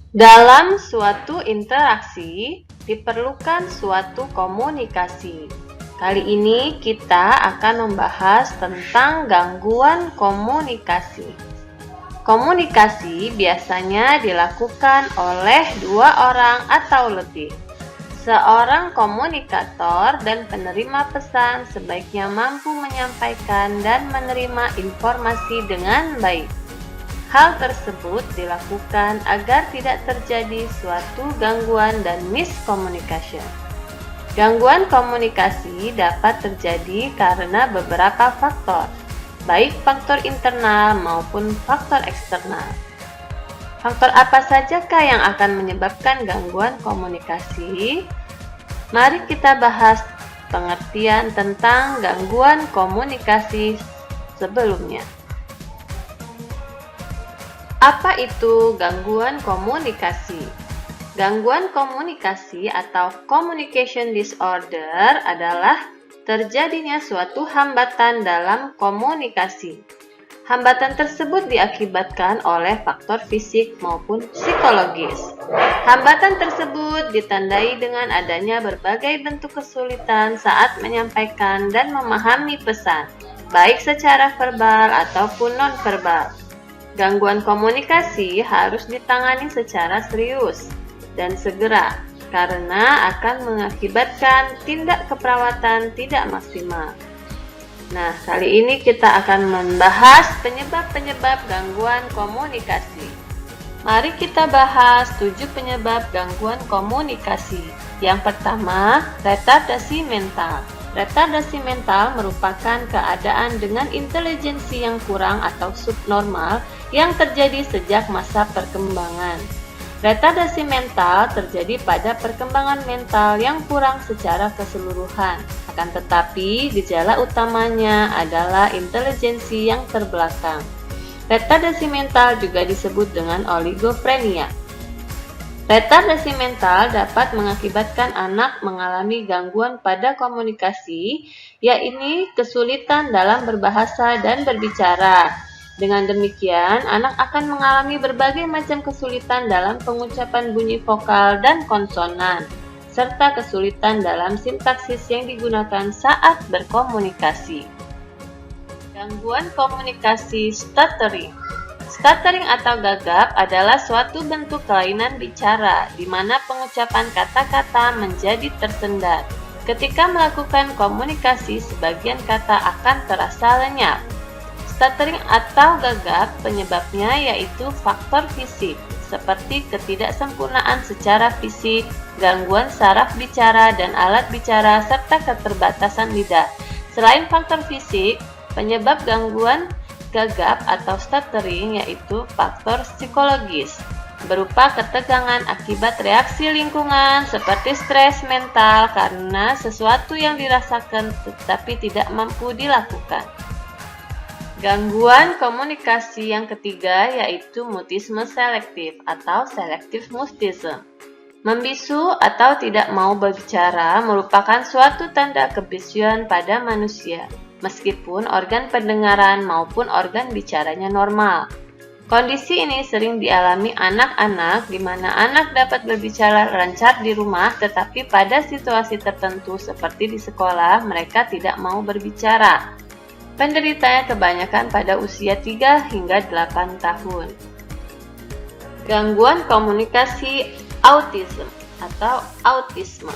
Dalam suatu interaksi, diperlukan suatu komunikasi. Kali ini kita akan membahas tentang gangguan komunikasi. Komunikasi biasanya dilakukan oleh dua orang atau lebih. Seorang komunikator dan penerima pesan sebaiknya mampu menyampaikan dan menerima informasi dengan baik. Hal tersebut dilakukan agar tidak terjadi suatu gangguan dan miscommunication. Gangguan komunikasi dapat terjadi karena beberapa faktor, baik faktor internal maupun faktor eksternal. Faktor apa sajakah yang akan menyebabkan gangguan komunikasi? Mari kita bahas pengertian tentang gangguan komunikasi sebelumnya. Apa itu gangguan komunikasi? Gangguan komunikasi atau communication disorder adalah terjadinya suatu hambatan dalam komunikasi. Hambatan tersebut diakibatkan oleh faktor fisik maupun psikologis. Hambatan tersebut ditandai dengan adanya berbagai bentuk kesulitan saat menyampaikan dan memahami pesan, baik secara verbal ataupun non-verbal. Gangguan komunikasi harus ditangani secara serius dan segera karena akan mengakibatkan tindak keperawatan tidak maksimal. Nah, kali ini kita akan membahas penyebab-penyebab gangguan komunikasi. Mari kita bahas 7 penyebab gangguan komunikasi. Yang pertama, retardasi mental. Retardasi mental merupakan keadaan dengan intelijensi yang kurang atau subnormal yang terjadi sejak masa perkembangan. Retardasi mental terjadi pada perkembangan mental yang kurang secara keseluruhan. Akan tetapi, gejala utamanya adalah intelijensi yang terbelakang. Retardasi mental juga disebut dengan oligofrenia. Retardasi mental dapat mengakibatkan anak mengalami gangguan pada komunikasi, yaitu kesulitan dalam berbahasa dan berbicara. Dengan demikian, anak akan mengalami berbagai macam kesulitan dalam pengucapan bunyi vokal dan konsonan, serta kesulitan dalam sintaksis yang digunakan saat berkomunikasi. Gangguan komunikasi stuttering. Stuttering atau gagap adalah suatu bentuk kelainan bicara di mana pengucapan kata-kata menjadi tersendat. Ketika melakukan komunikasi, sebagian kata akan terasa lenyap. Stuttering atau gagap penyebabnya yaitu faktor fisik, seperti ketidaksempurnaan secara fisik, gangguan saraf bicara dan alat bicara, serta keterbatasan lidah. Selain faktor fisik, penyebab gangguan gagap atau stuttering yaitu faktor psikologis, berupa ketegangan akibat reaksi lingkungan seperti stres mental karena sesuatu yang dirasakan tetapi tidak mampu dilakukan. Gangguan komunikasi yang ketiga yaitu mutisme selektif atau selective mutism. Membisu atau tidak mau berbicara merupakan suatu tanda kebisuan pada manusia, meskipun organ pendengaran maupun organ bicaranya normal. Kondisi ini sering dialami anak-anak di mana anak dapat berbicara lancar di rumah tetapi pada situasi tertentu seperti di sekolah mereka tidak mau berbicara. Penderitanya kebanyakan pada usia 3 hingga 8 tahun. Gangguan komunikasi autism atau autisme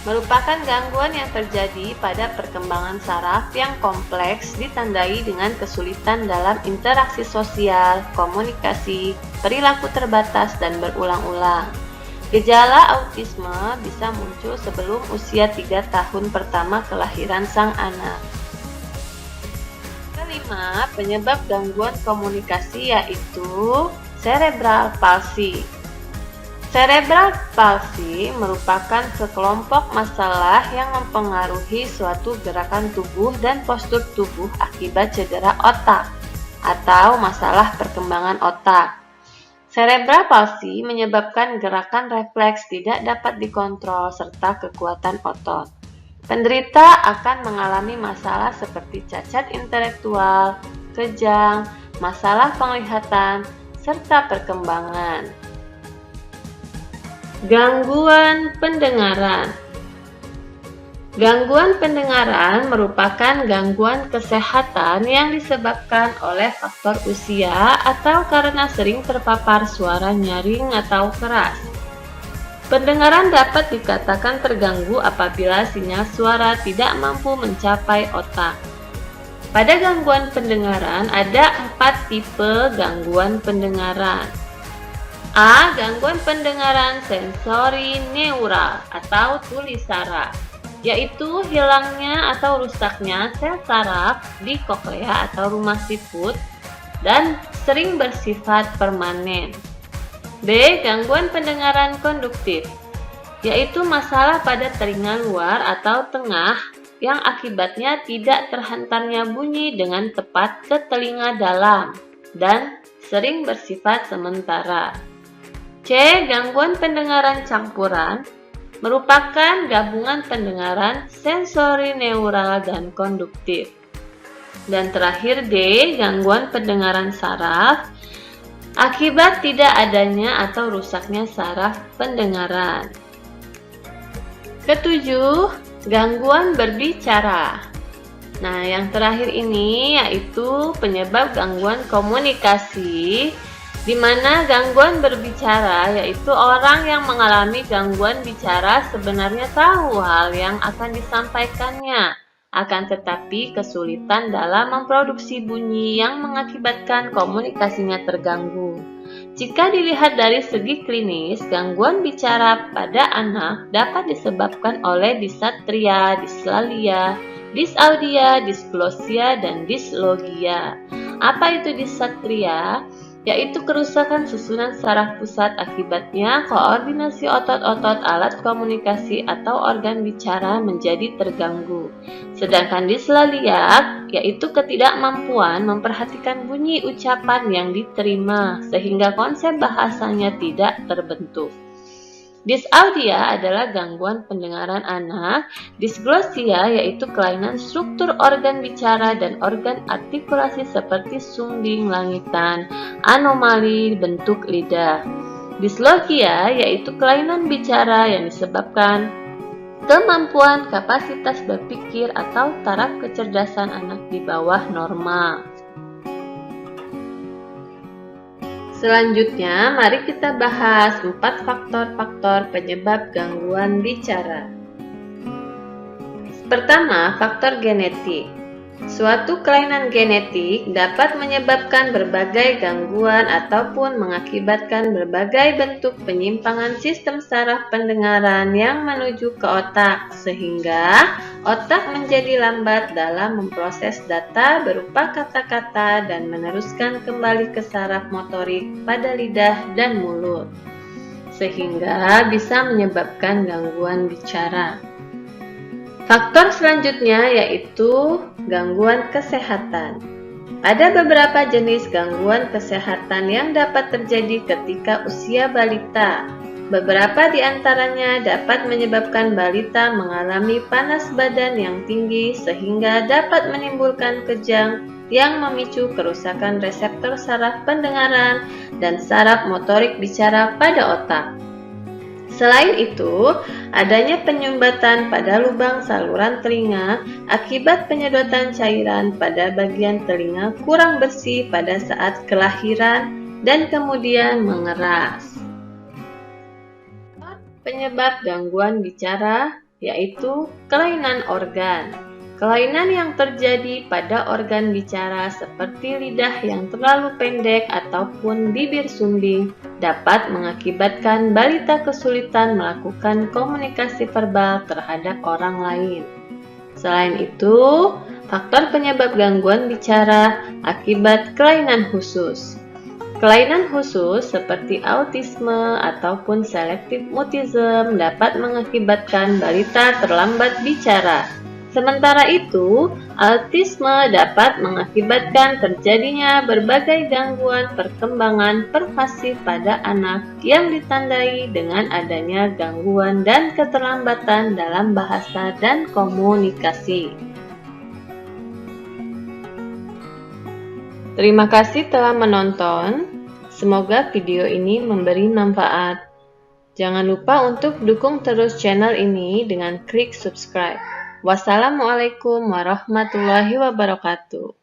merupakan gangguan yang terjadi pada perkembangan saraf yang kompleks ditandai dengan kesulitan dalam interaksi sosial, komunikasi, perilaku terbatas, dan berulang-ulang. Gejala autisme bisa muncul sebelum usia 3 tahun pertama kelahiran sang anak. Kelima, penyebab gangguan komunikasi yaitu cerebral palsy. Cerebral palsy merupakan sekelompok masalah yang mempengaruhi suatu gerakan tubuh dan postur tubuh akibat cedera otak atau masalah perkembangan otak. Cerebral palsy menyebabkan gerakan refleks tidak dapat dikontrol serta kekuatan otot. Penderita akan mengalami masalah seperti cacat intelektual, kejang, masalah penglihatan, serta perkembangan. Gangguan pendengaran. Gangguan pendengaran merupakan gangguan kesehatan yang disebabkan oleh faktor usia atau karena sering terpapar suara nyaring atau keras. Pendengaran dapat dikatakan terganggu apabila sinyal suara tidak mampu mencapai otak. Pada gangguan pendengaran ada 4 tipe gangguan pendengaran. A. Gangguan pendengaran sensori neural atau tulisara, yaitu hilangnya atau rusaknya sel saraf di koklea atau rumah siput dan sering bersifat permanen. B. Gangguan pendengaran konduktif, yaitu masalah pada telinga luar atau tengah yang akibatnya tidak terhantarnya bunyi dengan tepat ke telinga dalam dan sering bersifat sementara. C. Gangguan pendengaran campuran merupakan gabungan pendengaran sensori neural dan konduktif. Dan terakhir D. Gangguan pendengaran saraf akibat tidak adanya atau rusaknya saraf pendengaran. Ketujuh, gangguan berbicara. Nah, yang terakhir ini yaitu penyebab gangguan komunikasi, di mana gangguan berbicara yaitu orang yang mengalami gangguan bicara sebenarnya tahu hal yang akan disampaikannya, akan tetapi kesulitan dalam memproduksi bunyi yang mengakibatkan komunikasinya terganggu. Jika dilihat dari segi klinis, gangguan bicara pada anak dapat disebabkan oleh disatria, dislalia, disaudia, disglosia, dan dislogia. Apa itu disatria? Yaitu kerusakan susunan saraf pusat, akibatnya koordinasi otot-otot alat komunikasi atau organ bicara menjadi terganggu. Sedangkan dislalia yaitu ketidakmampuan memperhatikan bunyi ucapan yang diterima sehingga konsep bahasanya tidak terbentuk. Dysaudia adalah gangguan pendengaran anak. Disglosia yaitu kelainan struktur organ bicara dan organ artikulasi seperti sumbing langitan, anomali bentuk lidah. Dislogia yaitu kelainan bicara yang disebabkan kemampuan kapasitas berpikir atau taraf kecerdasan anak di bawah normal. Selanjutnya, mari kita bahas 4 faktor-faktor penyebab gangguan bicara. Pertama, faktor genetik. Suatu kelainan genetik dapat menyebabkan berbagai gangguan ataupun mengakibatkan berbagai bentuk penyimpangan sistem saraf pendengaran yang menuju ke otak, sehingga otak menjadi lambat dalam memproses data berupa kata-kata dan meneruskan kembali ke saraf motorik pada lidah dan mulut, sehingga bisa menyebabkan gangguan bicara. Faktor selanjutnya yaitu gangguan kesehatan. Ada beberapa jenis gangguan kesehatan yang dapat terjadi ketika usia balita. Beberapa di antaranya dapat menyebabkan balita mengalami panas badan yang tinggi sehingga dapat menimbulkan kejang yang memicu kerusakan reseptor saraf pendengaran dan saraf motorik bicara pada otak. Selain itu, adanya penyumbatan pada lubang saluran telinga akibat penyedotan cairan pada bagian telinga kurang bersih pada saat kelahiran dan kemudian mengeras. Penyebab gangguan bicara yaitu kelainan organ. Kelainan yang terjadi pada organ bicara seperti lidah yang terlalu pendek ataupun bibir sumbing dapat mengakibatkan balita kesulitan melakukan komunikasi verbal terhadap orang lain. Selain itu, faktor penyebab gangguan bicara akibat kelainan khusus. Kelainan khusus seperti autisme ataupun selective mutism dapat mengakibatkan balita terlambat bicara. Sementara itu, autisme dapat mengakibatkan terjadinya berbagai gangguan perkembangan pervasif pada anak yang ditandai dengan adanya gangguan dan keterlambatan dalam bahasa dan komunikasi. Terima kasih telah menonton. Semoga video ini memberi manfaat. Jangan lupa untuk dukung terus channel ini dengan klik subscribe. Wassalamualaikum warahmatullahi wabarakatuh.